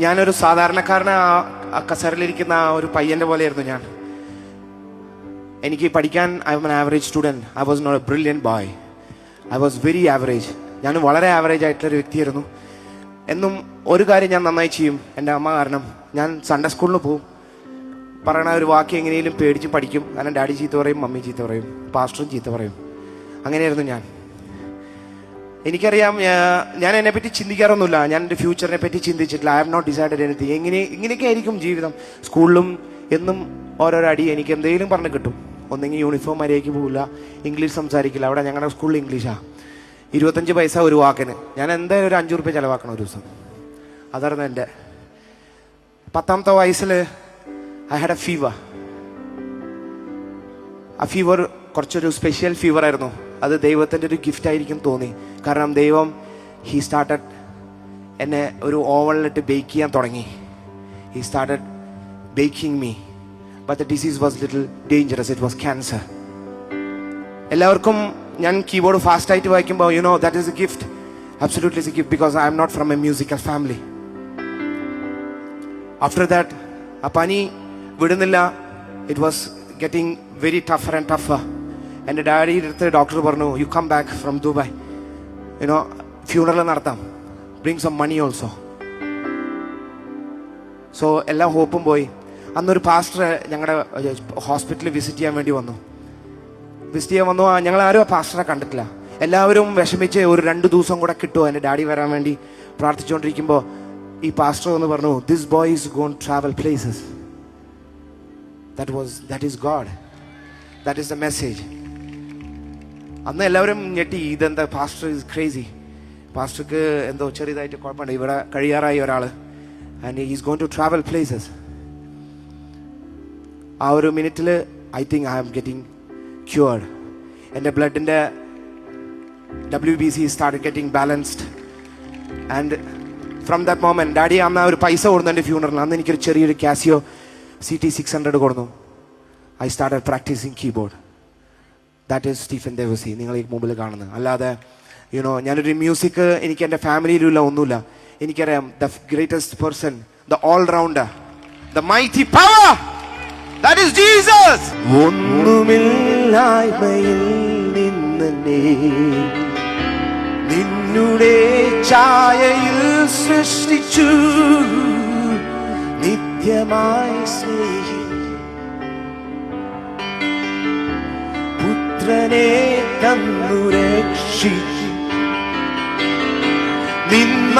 ഞാനൊരു സാധാരണക്കാരനെ ആ കസേരയിലിരിക്കുന്ന ആ ഒരു പയ്യന്റെ പോലെയായിരുന്നു ഞാൻ. എനിക്ക് പഠിക്കാൻ I am an average student. I was not a brilliant boy. I was very average. ഞാൻ വളരെ ആവറേജ് ആയിട്ടുള്ളൊരു വ്യക്തിയായിരുന്നു. എന്നും ഒരു കാര്യം ഞാൻ നന്നായി ചെയ്യും, എൻ്റെ അമ്മ കാരണം. ഞാൻ സൺഡേ സ്കൂളിൽ പോവും, പറയണ ഒരു വാക്ക് എങ്ങനെയും പേടിച്ച് പഠിക്കും. കാരണം ഡാഡി ചീത്ത പറയും, മമ്മി ചീത്ത പറയും, പാസ്റ്ററും ചീത്ത പറയും. അങ്ങനെയായിരുന്നു ഞാൻ. എനിക്കറിയാം, ഞാൻ എന്നെപ്പറ്റി ചിന്തിക്കാറൊന്നുമില്ല. ഞാൻ എൻ്റെ ഫ്യൂച്ചറിനെ പറ്റി ചിന്തിച്ചിട്ടില്ല. I have not decided anything. ഇങ്ങനെയൊക്കെ ആയിരിക്കും ജീവിതം. സ്കൂളിലും എന്നും ഓരോരോ അടി എനിക്ക് എന്തെങ്കിലും പറഞ്ഞ് കിട്ടും. ഒന്നെങ്കിൽ യൂണിഫോം മര്യാദയ്ക്ക് പോകില്ല, ഇംഗ്ലീഷ് സംസാരിക്കില്ല. അവിടെ ഞങ്ങളുടെ സ്കൂളിൽ ഇംഗ്ലീഷാണ്. 25 പൈസ ഒരു വാക്കിന്. ഞാൻ എന്തായാലും ഒരു 5 റുപ്യ ചിലവാക്കണം ഒരു ദിവസം. അതായിരുന്നു എൻ്റെ 10ാമത്തെ വയസ്സിൽ ഐ ഹാഡ് എ ഫീവർ. ആ ഫീവർ കുറച്ചൊരു സ്പെഷ്യൽ ഫീവർ ആയിരുന്നു. അത് ദൈവത്തിൻ്റെ ഒരു ഗിഫ്റ്റ് ആയിരിക്കും തോന്നി. കാരണം ദൈവം ഹീ സ്റ്റാർട്ടഡ് എന്നെ ഒരു ഓവനിലിട്ട് ബേക്ക് ചെയ്യാൻ തുടങ്ങി. He started baking me. But the disease was little dangerous. It was cancer. എല്ലാവർക്കും ഞാൻ കീബോർഡ് ഫാസ്റ്റായിട്ട് വായിക്കുമ്പോൾ you know that is a gift. Absolutely is a gift because I am not from a musical family. After that ആ പനി വിടുന്നില്ല. It was getting very tougher and tougher. എൻ്റെ ഡാഡിയുടെ അടുത്ത് ഡോക്ടർ പറഞ്ഞു, you come back from Dubai, you know funeral നടത്താം, bring some money also. So എല്ലാ ഹോപ്പും പോയി. അന്നൊരു പാസ്റ്റർ ഞങ്ങളുടെ ഹോസ്പിറ്റലിൽ വിസിറ്റ് ചെയ്യാൻ വേണ്ടി വന്നു. ഞങ്ങൾ ആരും ആ പാസ്റ്ററെ കണ്ടിട്ടില്ല. എല്ലാവരും വിഷമിച്ച് ഒരു 2 ദിവസം കൂടെ കിട്ടുമോ എൻ്റെ ഡാഡി വരാൻ വേണ്ടി പ്രാർത്ഥിച്ചുകൊണ്ടിരിക്കുമ്പോൾ ഈ പാസ്റ്റർ എന്ന് പറഞ്ഞു, this boy is gone travel places. That is God. That is the message. അന്ന് എല്ലാവരും ഞെട്ടി, ഇതെന്താ പാസ്റ്റർ ഈസ് ക്രേസി, പാസ്റ്റർക്ക് എന്തോ ചെറിയതായിട്ട് കുഴപ്പമുണ്ട്, ഇവിടെ കഴിയാറായി ഒരാൾ, and is going to travel places. ആ ഒരു മിനിറ്റിൽ I think I am getting cured. എൻ്റെ ബ്ലഡിൻ്റെ WBC start getting balanced. And from that moment daddy അന്ന് ഒരു പൈസ കൊടുന്നു എൻ്റെ ഫ്യൂണറിൽ. അന്ന് എനിക്കൊരു ചെറിയൊരു കാസിയോ CT600 കൊടുന്നു. I started practising keyboard. That is Stephen Devassy നിങ്ങൾ ഈ മുമ്പിൽ കാണുന്നത്. അല്ലാതെ യുനോ ഞാനൊരു മ്യൂസിക് എനിക്ക് എൻ്റെ ഫാമിലിയിലുള്ള ഒന്നുമില്ല. എനിക്കറിയാം the greatest person, the all rounder, the mighty power, that is Jesus. ഒന്നുമില്ലായ്മയിൽ നിന്ന് നിന്നുടെ ഛായയിൽ സൃഷ്ടിച്ചു, നിത്യമായി സ്നേഹി പുത്രനെ തന്നു രക്ഷിച്ചു. നിന്ന